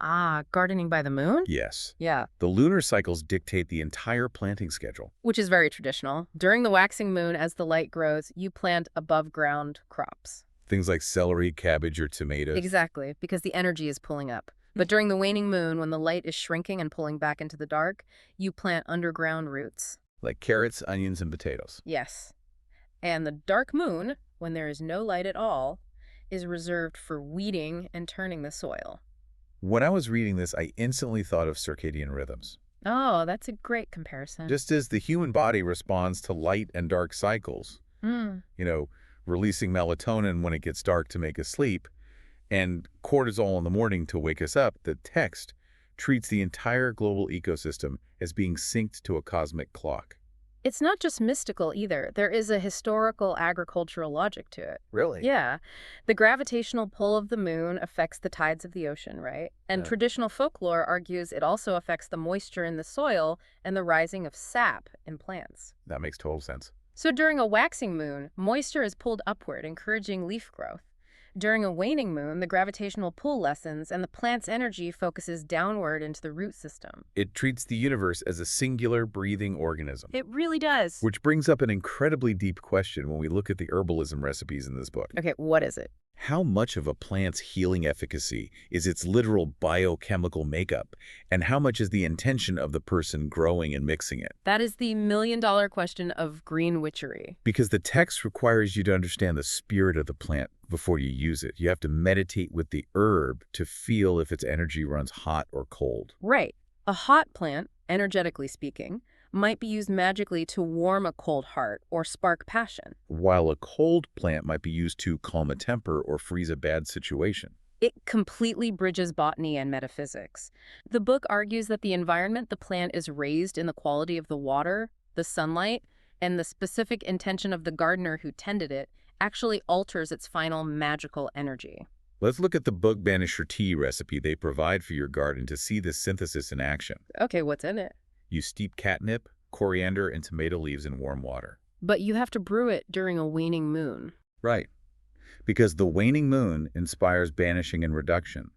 [SPEAKER 2] Ah, gardening by the moon?
[SPEAKER 1] Yes.
[SPEAKER 2] Yeah.
[SPEAKER 1] The lunar cycles dictate the entire planting schedule.
[SPEAKER 2] Which is very traditional. During the waxing moon, as the light grows, you plant above-ground crops.
[SPEAKER 1] Things like celery, cabbage, or tomatoes.
[SPEAKER 2] Exactly, because the energy is pulling up. But during the waning moon, when the light is shrinking and pulling back into the dark, you plant underground roots.
[SPEAKER 1] Like carrots, onions, and potatoes.
[SPEAKER 2] Yes. And the dark moon, when there is no light at all, is reserved for weeding and turning the soil.
[SPEAKER 1] When I was reading this, I instantly thought of circadian rhythms.
[SPEAKER 2] Oh, that's a great comparison.
[SPEAKER 1] Just as the human body responds to light and dark cycles, releasing melatonin when it gets dark to make us sleep, and cortisol in the morning to wake us up, the text treats the entire global ecosystem as being synced to a cosmic clock.
[SPEAKER 2] It's not just mystical either. There is a historical agricultural logic to it.
[SPEAKER 1] Really?
[SPEAKER 2] Yeah. The gravitational pull of the moon affects the tides of the ocean, right? And traditional folklore argues it also affects the moisture in the soil and the rising of sap in plants.
[SPEAKER 1] That makes total sense.
[SPEAKER 2] So during a waxing moon, moisture is pulled upward, encouraging leaf growth. During a waning moon, the gravitational pull lessens and the plant's energy focuses downward into the root system.
[SPEAKER 1] It treats the universe as a singular breathing organism.
[SPEAKER 2] It really does.
[SPEAKER 1] Which brings up an incredibly deep question when we look at the herbalism recipes in this book.
[SPEAKER 2] Okay, what is it?
[SPEAKER 1] How much of a plant's healing efficacy is its literal biochemical makeup, and how much is the intention of the person growing and mixing it?
[SPEAKER 2] That is the million-dollar question of green witchery.
[SPEAKER 1] Because the text requires you to understand the spirit of the plant before you use it. You have to meditate with the herb to feel if its energy runs hot or cold.
[SPEAKER 2] Right. A hot plant, energetically speaking, might be used magically to warm a cold heart or spark passion.
[SPEAKER 1] While a cold plant might be used to calm a temper or freeze a bad situation.
[SPEAKER 2] It completely bridges botany and metaphysics. The book argues that the environment the plant is raised in, the quality of the water, the sunlight, and the specific intention of the gardener who tended it actually alters its final magical energy.
[SPEAKER 1] Let's look at the bug banisher tea recipe they provide for your garden to see this synthesis in action.
[SPEAKER 2] Okay, what's in it?
[SPEAKER 1] You steep catnip, coriander, and tomato leaves in warm water.
[SPEAKER 2] But you have to brew it during a waning moon.
[SPEAKER 1] Right. Because the waning moon inspires banishing and reduction.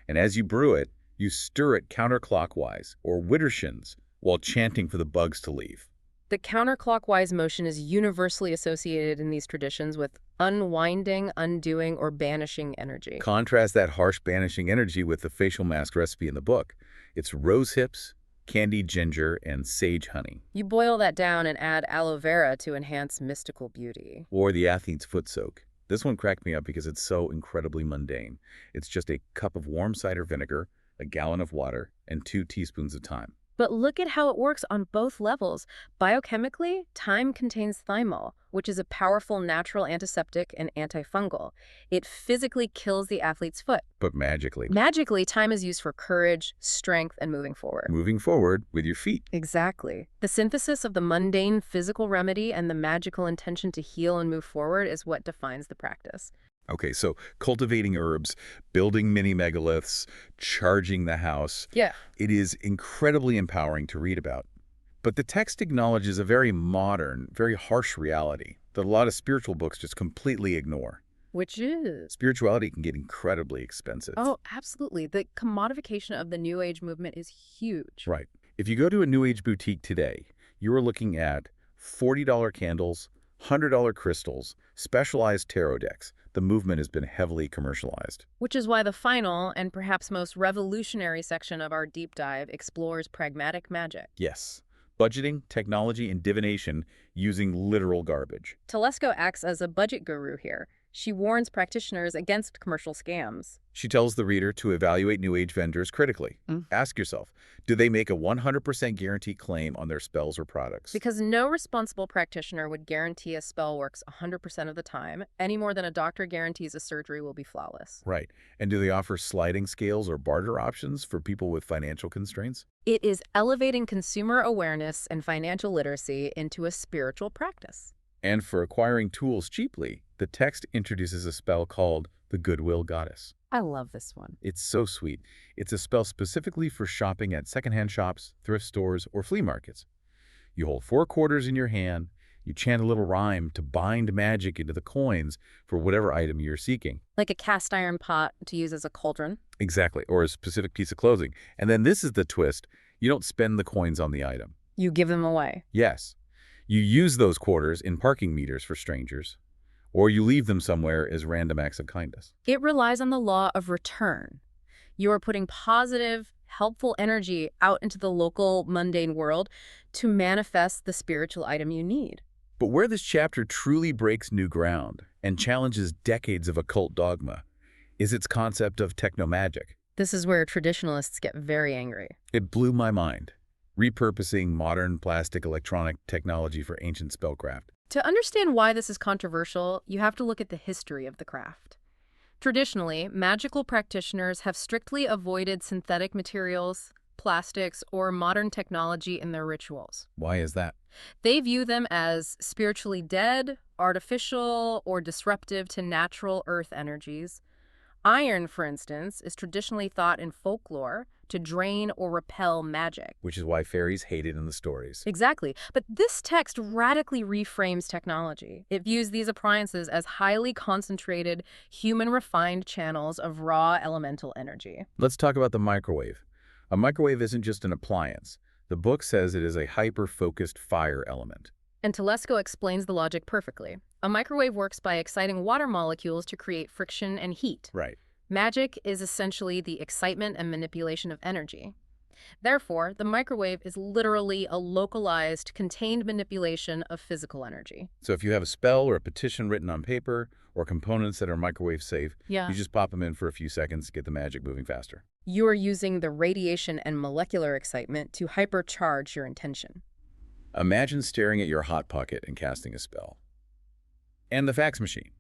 [SPEAKER 1] And as you brew it, you stir it counterclockwise, or widdershins, while chanting for the bugs to leave.
[SPEAKER 2] The counterclockwise motion is universally associated in these traditions with unwinding, undoing, or banishing energy.
[SPEAKER 1] Contrast that harsh banishing energy with the facial mask recipe in the book. It's rose hips, candied ginger, and sage honey.
[SPEAKER 2] You boil that down and add aloe vera to enhance mystical beauty.
[SPEAKER 1] Or the athlete's foot soak. This one cracked me up because it's so incredibly mundane. It's just a cup of warm cider vinegar, a gallon of water, and 2 teaspoons of thyme.
[SPEAKER 2] But look at how it works on both levels. Biochemically, thyme contains thymol, which is a powerful natural antiseptic and antifungal. It physically kills the athlete's foot.
[SPEAKER 1] But magically.
[SPEAKER 2] Magically, thyme is used for courage, strength, and moving forward.
[SPEAKER 1] Moving forward with your feet.
[SPEAKER 2] Exactly. The synthesis of the mundane physical remedy and the magical intention to heal and move forward is what defines the practice.
[SPEAKER 1] Okay, so cultivating herbs, building mini megaliths, charging the house.
[SPEAKER 2] Yeah.
[SPEAKER 1] It is incredibly empowering to read about. But the text acknowledges a very modern, very harsh reality that a lot of spiritual books just completely ignore.
[SPEAKER 2] Which is?
[SPEAKER 1] Spirituality can get incredibly expensive.
[SPEAKER 2] Oh, absolutely. The commodification of the New Age movement is huge.
[SPEAKER 1] Right. If you go to a New Age boutique today, you are looking at $40 candles, $100 crystals, specialized tarot decks, the movement has been heavily commercialized.
[SPEAKER 2] Which is why the final and perhaps most revolutionary section of our deep dive explores pragmatic magic.
[SPEAKER 1] Yes, budgeting, technology, and divination using literal garbage.
[SPEAKER 2] Telesco acts as a budget guru here. She warns practitioners against commercial scams.
[SPEAKER 1] She tells the reader to evaluate New Age vendors critically. Ask yourself, do they make a 100% guarantee claim on their spells or products?
[SPEAKER 2] Because no responsible practitioner would guarantee a spell works 100% of the time, any more than a doctor guarantees a surgery will be flawless.
[SPEAKER 1] Right. And do they offer sliding scales or barter options for people with financial constraints?
[SPEAKER 2] It is elevating consumer awareness and financial literacy into a spiritual practice.
[SPEAKER 1] And for acquiring tools cheaply, the text introduces a spell called the Goodwill Goddess.
[SPEAKER 2] I love this one.
[SPEAKER 1] It's so sweet. It's a spell specifically for shopping at secondhand shops, thrift stores, or flea markets. You hold 4 quarters in your hand, you chant a little rhyme to bind magic into the coins for whatever item you're seeking.
[SPEAKER 2] Like a cast iron pot to use as a cauldron.
[SPEAKER 1] Exactly, or a specific piece of clothing. And then this is the twist. You don't spend the coins on the item.
[SPEAKER 2] You give them away.
[SPEAKER 1] Yes. You use those quarters in parking meters for strangers, or you leave them somewhere as random acts of kindness.
[SPEAKER 2] It relies on the law of return. You are putting positive, helpful energy out into the local, mundane world to manifest the spiritual item you need.
[SPEAKER 1] But where this chapter truly breaks new ground and challenges decades of occult dogma is its concept of technomagic.
[SPEAKER 2] This is where traditionalists get very angry.
[SPEAKER 1] It blew my mind, repurposing modern plastic electronic technology for ancient spellcraft.
[SPEAKER 2] To understand why this is controversial, you have to look at the history of the craft. Traditionally, magical practitioners have strictly avoided synthetic materials, plastics, or modern technology in their rituals.
[SPEAKER 1] Why is that?
[SPEAKER 2] They view them as spiritually dead, artificial, or disruptive to natural earth energies. Iron, for instance, is traditionally thought in folklore to drain or repel magic.
[SPEAKER 1] Which is why fairies hate it in the stories.
[SPEAKER 2] Exactly. But this text radically reframes technology. It views these appliances as highly concentrated, human-refined channels of raw elemental energy.
[SPEAKER 1] Let's talk about the microwave. A microwave isn't just an appliance. The book says it is a hyper-focused fire element.
[SPEAKER 2] And Telesco explains the logic perfectly. A microwave works by exciting water molecules to create friction and heat.
[SPEAKER 1] Right.
[SPEAKER 2] Magic is essentially the excitement and manipulation of energy. Therefore, the microwave is literally a localized, contained manipulation of physical energy.
[SPEAKER 1] So if you have a spell or a petition written on paper or components that are microwave safe, you just pop them in for a few seconds to get the magic moving faster.
[SPEAKER 2] You are using the radiation and molecular excitement to hypercharge your intention.
[SPEAKER 1] Imagine staring at your Hot Pocket and casting a spell. And the fax machine.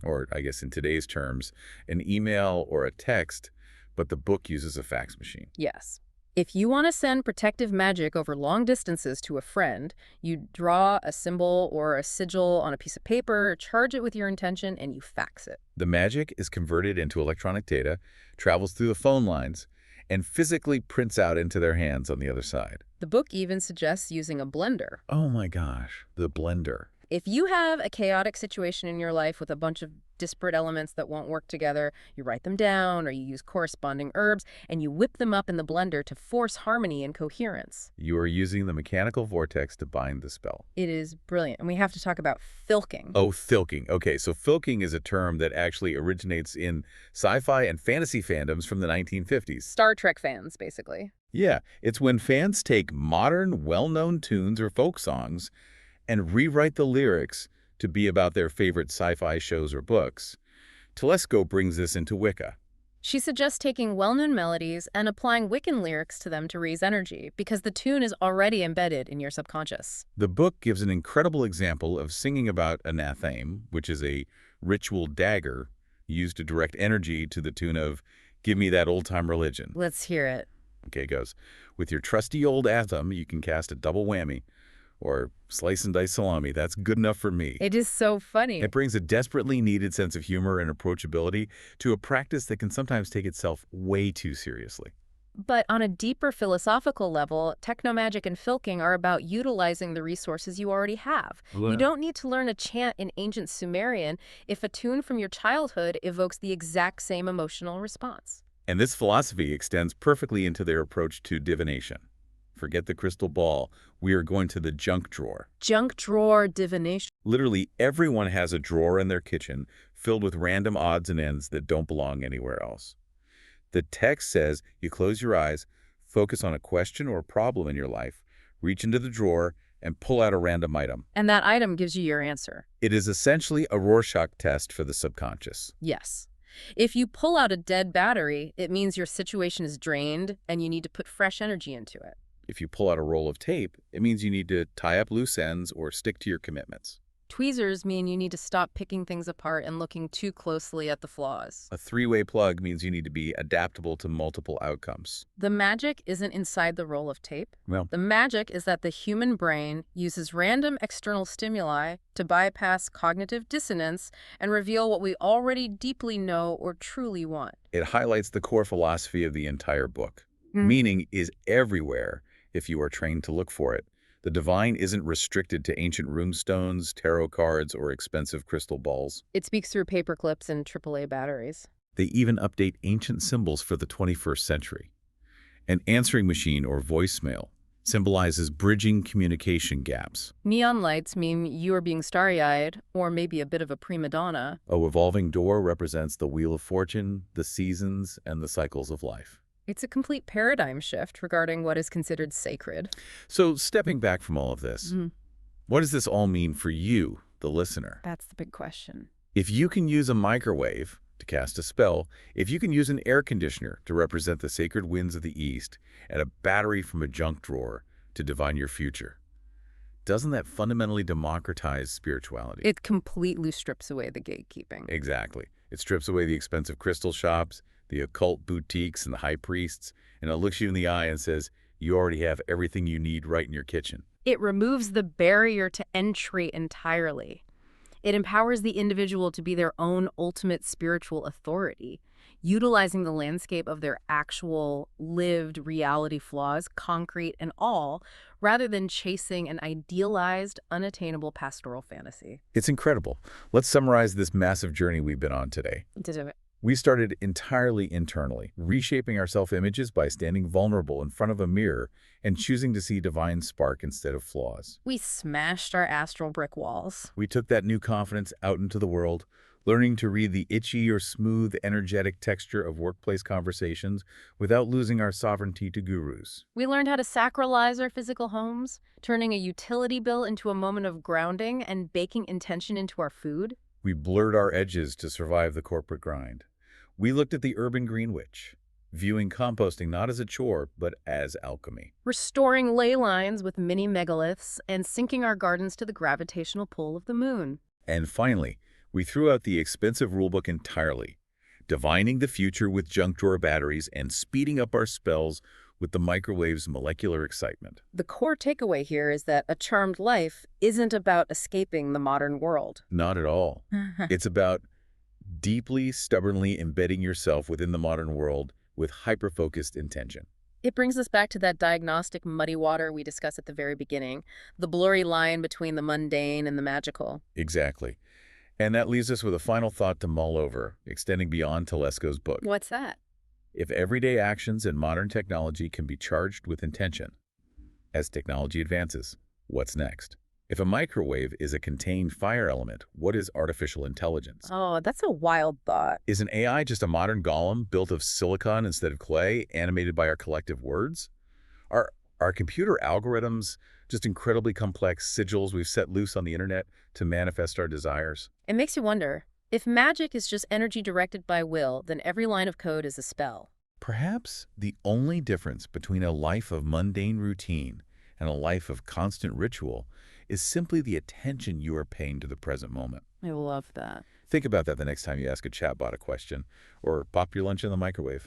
[SPEAKER 1] Or, I guess in today's terms, an email or a text, but the book uses a fax machine.
[SPEAKER 2] Yes. If you want to send protective magic over long distances to a friend, you draw a symbol or a sigil on a piece of paper, charge it with your intention, and you fax it.
[SPEAKER 1] The magic is converted into electronic data, travels through the phone lines, and physically prints out into their hands on the other side.
[SPEAKER 2] The book even suggests using a blender.
[SPEAKER 1] Oh my gosh, the blender.
[SPEAKER 2] If you have a chaotic situation in your life with a bunch of disparate elements that won't work together, you write them down or you use corresponding herbs and you whip them up in the blender to force harmony and coherence.
[SPEAKER 1] You are using the mechanical vortex to bind the spell.
[SPEAKER 2] It is brilliant. And we have to talk about filking.
[SPEAKER 1] Oh, filking. Okay, so filking is a term that actually originates in sci-fi and fantasy fandoms from the 1950s.
[SPEAKER 2] Star Trek fans, basically.
[SPEAKER 1] Yeah, it's when fans take modern, well-known tunes or folk songs and rewrite the lyrics to be about their favorite sci-fi shows or books. Telesco brings this into Wicca.
[SPEAKER 2] She suggests taking well-known melodies and applying Wiccan lyrics to them to raise energy, because the tune is already embedded in your subconscious.
[SPEAKER 1] The book gives an incredible example of singing about anatheme, which is a ritual dagger used to direct energy to the tune of "Give Me That Old-Time Religion."
[SPEAKER 2] Let's hear it.
[SPEAKER 1] Okay, it goes. With your trusty old atom, you can cast a double whammy. Or slice and dice salami. That's good enough for me.
[SPEAKER 2] It is so funny.
[SPEAKER 1] It brings a desperately needed sense of humor and approachability to a practice that can sometimes take itself way too seriously.
[SPEAKER 2] But on a deeper philosophical level, technomagic and filking are about utilizing the resources you already have. You don't need to learn a chant in ancient Sumerian if a tune from your childhood evokes the exact same emotional response.
[SPEAKER 1] And this philosophy extends perfectly into their approach to divination. Forget the crystal ball. We are going to the junk drawer.
[SPEAKER 2] Junk drawer divination.
[SPEAKER 1] Literally everyone has a drawer in their kitchen filled with random odds and ends that don't belong anywhere else. The text says you close your eyes, focus on a question or problem in your life, reach into the drawer, and pull out a random item.
[SPEAKER 2] And that item gives you your answer.
[SPEAKER 1] It is essentially a Rorschach test for the subconscious.
[SPEAKER 2] Yes. If you pull out a dead battery, it means your situation is drained and you need to put fresh energy into it.
[SPEAKER 1] If you pull out a roll of tape, it means you need to tie up loose ends or stick to your commitments.
[SPEAKER 2] Tweezers mean you need to stop picking things apart and looking too closely at the flaws.
[SPEAKER 1] A three-way plug means you need to be adaptable to multiple outcomes.
[SPEAKER 2] The magic isn't inside the roll of tape.
[SPEAKER 1] Well,
[SPEAKER 2] The magic is that the human brain uses random external stimuli to bypass cognitive dissonance and reveal what we already deeply know or truly want.
[SPEAKER 1] it highlights the core philosophy of the entire book. Meaning is everywhere if you are trained to look for it. The divine isn't restricted to ancient runestones, tarot cards, or expensive crystal balls.
[SPEAKER 2] It speaks through paper clips and AAA batteries.
[SPEAKER 1] They even update ancient symbols for the 21st century. An answering machine or voicemail symbolizes bridging communication gaps.
[SPEAKER 2] Neon lights mean you are being starry-eyed, or maybe a bit of a prima donna.
[SPEAKER 1] A revolving door represents the wheel of fortune, the seasons, and the cycles of life.
[SPEAKER 2] It's a complete paradigm shift regarding what is considered sacred.
[SPEAKER 1] So, stepping back from all of this, what does this all mean for you, the listener?
[SPEAKER 2] That's the big question.
[SPEAKER 1] If you can use a microwave to cast a spell, if you can use an air conditioner to represent the sacred winds of the East, and a battery from a junk drawer to divine your future, doesn't that fundamentally democratize spirituality?
[SPEAKER 2] It completely strips away the gatekeeping.
[SPEAKER 1] Exactly. It strips away the expensive crystal shops, the occult boutiques, and the high priests, and it looks you in the eye and says, you already have everything you need right in your kitchen.
[SPEAKER 2] It removes the barrier to entry entirely. It empowers the individual to be their own ultimate spiritual authority, utilizing the landscape of their actual lived reality flaws, concrete and all, rather than chasing an idealized, unattainable pastoral fantasy.
[SPEAKER 1] It's incredible. Let's summarize this massive journey we've been on today. We started entirely internally, reshaping our self-images by standing vulnerable in front of a mirror and choosing to see divine spark instead of flaws.
[SPEAKER 2] We smashed our astral brick walls.
[SPEAKER 1] We took that new confidence out into the world, learning to read the itchy or smooth, energetic texture of workplace conversations without losing our sovereignty to gurus.
[SPEAKER 2] We learned how to sacralize our physical homes, turning a utility bill into a moment of grounding and baking intention into our food.
[SPEAKER 1] We blurred our edges to survive the corporate grind. We looked at the urban green witch, viewing composting not as a chore, but as alchemy.
[SPEAKER 2] Restoring ley lines with mini megaliths and syncing our gardens to the gravitational pull of the moon.
[SPEAKER 1] And finally, we threw out the expensive rulebook entirely, divining the future with junk drawer batteries and speeding up our spells with the microwave's molecular excitement.
[SPEAKER 2] The core takeaway here is that a charmed life isn't about escaping the modern world.
[SPEAKER 1] Not at all. It's about deeply, stubbornly embedding yourself within the modern world with hyper-focused intention.
[SPEAKER 2] It brings us back to that diagnostic muddy water we discussed at the very beginning, the blurry line between the mundane and the magical.
[SPEAKER 1] Exactly. And that leaves us with a final thought to mull over, extending beyond Telesco's book.
[SPEAKER 2] What's that?
[SPEAKER 1] If everyday actions in modern technology can be charged with intention, as technology advances, what's next? If a microwave is a contained fire element, what is artificial intelligence?
[SPEAKER 2] Oh, that's a wild thought.
[SPEAKER 1] Is an AI just a modern golem built of silicon instead of clay, animated by our collective words? Are computer algorithms just incredibly complex sigils we've set loose on the internet to manifest our desires?
[SPEAKER 2] It makes you wonder, if magic is just energy directed by will, then every line of code is a spell.
[SPEAKER 1] Perhaps the only difference between a life of mundane routine and a life of constant ritual is simply the attention you are paying to the present moment.
[SPEAKER 2] I love that.
[SPEAKER 1] Think about that the next time you ask a chatbot a question or pop your lunch in the microwave.